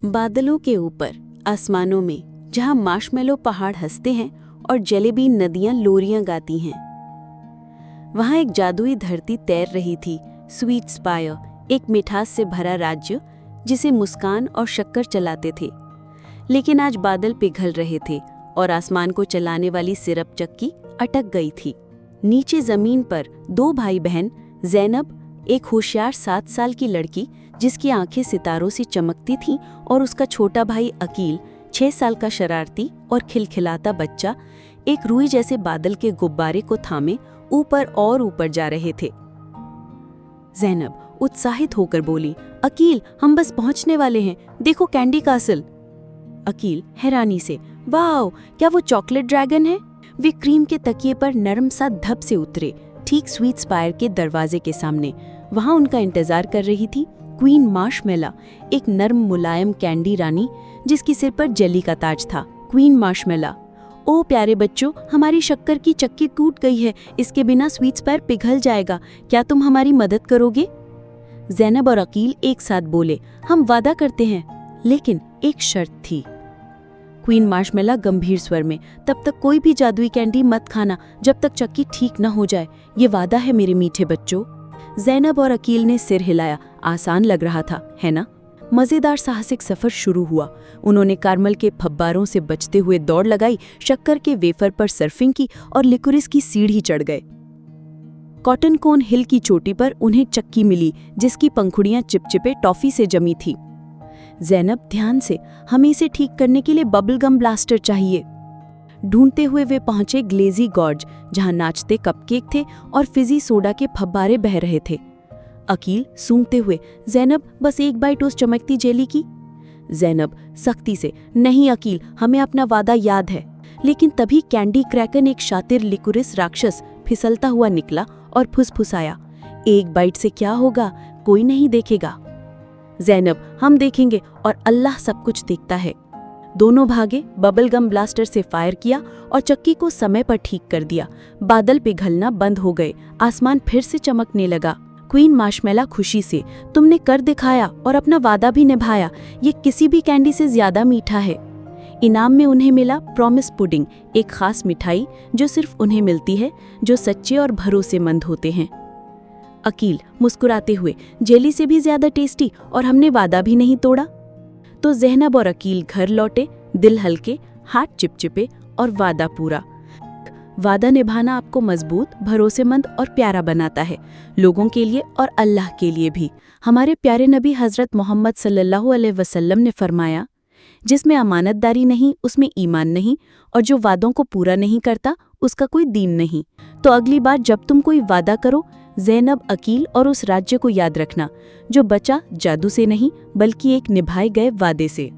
बादलों के ऊपर आसमानों में जहां मार्शमेलो पहाड़ हंसते हैं और जलेबी नदियां लोरियां गाती हैं, वहां एक जादुई धरती तैर रही थी। स्वीट स्पायर, एक मिठास से भरा राज्य जिसे मुस्कान और शक्कर चलाते थे। लेकिन आज बादल पिघल रहे थे और आसमान को चलाने वाली सिरप चक्की अटक गई थी। नीचे जमीन पर दो भाई बहन, ज़ैनब, एक होशियार 7 साल की लड़की जिसकी आंखें सितारों से चमकती थीं, और उसका छोटा भाई अकील, 6 साल का शरारती और खिलखिलाता बच्चा, एक रुई जैसे बादल के गुब्बारे को थामे ऊपर और ऊपर जा रहे थे। ज़ैनब उत्साहित होकर बोली, अकील, हम बस पहुंचने वाले हैं, देखो कैंडी कासल। अकील हैरानी से, वाओ, क्या वो चॉकलेट ड्रैगन है? वे क्रीम के तकिए पर नरम सा धप से उतरे, ठीक स्वीट स्पायर के दरवाजे के सामने। वहां उनका इंतजार कर रही थी क्वीन मार्शमेला, एक नर्म मुलायम कैंडी रानी जिसकी सिर पर जेली का ताज था। क्वीन मार्शमेला, ओ प्यारे बच्चों, हमारी शक्कर की चक्की टूट गई है, इसके बिना स्वीट स्पायर पिघल जाएगा, क्या तुम हमारी मदद करोगे? ज़ैनब और अकील एक साथ बोले, हम वादा करते हैं, लेकिन एक शर्त थी। क्वीन मार्शमेला गंभीर स्वर में, तब तक कोई भी जादुई कैंडी मत खाना जब तक चक्की ठीक न हो जाए, ये वादा है मेरे मीठे बच्चों। ज़ैनब और अकील ने सिर हिलाया। आसान लग रहा था, है ना? मज़ेदार साहसिक सफ़र शुरू हुआ। उन्होंने कार्मल के फब्बारों से बचते हुए दौड़ लगाई, शक्कर के वेफर पर सर्फिंग की और लिकोरिस की सीढ़ी चढ़ गए। कॉटन कोन हिल की चोटी पर उन्हें चक्की मिली जिसकी पंखुड़ियां चिपचिपे टॉफी से जमी थी। ज़ैनब, ध्यान से, हमें इसे ठीक करने के लिए बबल गम ब्लास्टर चाहिए। ढूंढते हुए वे पहुंचे ग्लेजी गॉर्ज, जहां नाचते कपकेक थे और फिजी सोडा के फब्बारे बह रहे थे। अकील सूंघते हुए, ज़ैनब, बस एक बाइट उस चमकती जेली की। ज़ैनब सख्ती से, नहीं अकील, हमें अपना वादा याद है। लेकिन तभी कैंडी क्रैकन, एक शातिर लिकोरिस राक्षस, फिसलता हुआ निकला और फुसफुसाया, एक बाइट से क्या होगा, कोई नहीं देखेगा। ज़ैनब, हम देखेंगे और अल्लाह सब कुछ देखता है। दोनों भागे, बबल गम ब्लास्टर से फायर किया और चक्की को समय पर ठीक कर दिया। बादल पिघलना बंद हो गए, आसमान फिर से चमकने लगा। क्वीन मार्शमेला खुशी से, तुमने कर दिखाया और अपना वादा भी निभाया, ये किसी भी कैंडी से ज्यादा मीठा है। इनाम में उन्हें मिला प्रॉमिस पुडिंग, एक खास मिठाई जो सिर्फ उन्हें मिलती है जो सच्चे और भरोसेमंद होते हैं। अकील मुस्कुराते हुए, जेली से भी ज्यादा टेस्टी, और हमने वादा भी नहीं तोड़ा। तो ज़ैनब और अकील घर लौटे, दिल हल्के, हाथ चिपचिपे और वादा पूरा। वादा निभाना आपको मजबूत, भरोसेमंद और प्यारा बनाता है, लोगों के लिए और अल्लाह के लिए भी। हमारे प्यारे नबी हज़रत मोहम्मद सल्लल्लाहु अलैहि वसल्लम ने फरमाया, जिसमें अमानतदारी नहीं उसमें ईमान नहीं, और जो वादों को पूरा नहीं करता उसका कोई दीन नहीं। तो अगली बार जब तुम कोई वादा करो, ज़ैनब, अकील और उस राज्य को याद रखना जो बचा जादू से नहीं बल्कि एक निभाए गए वादे से।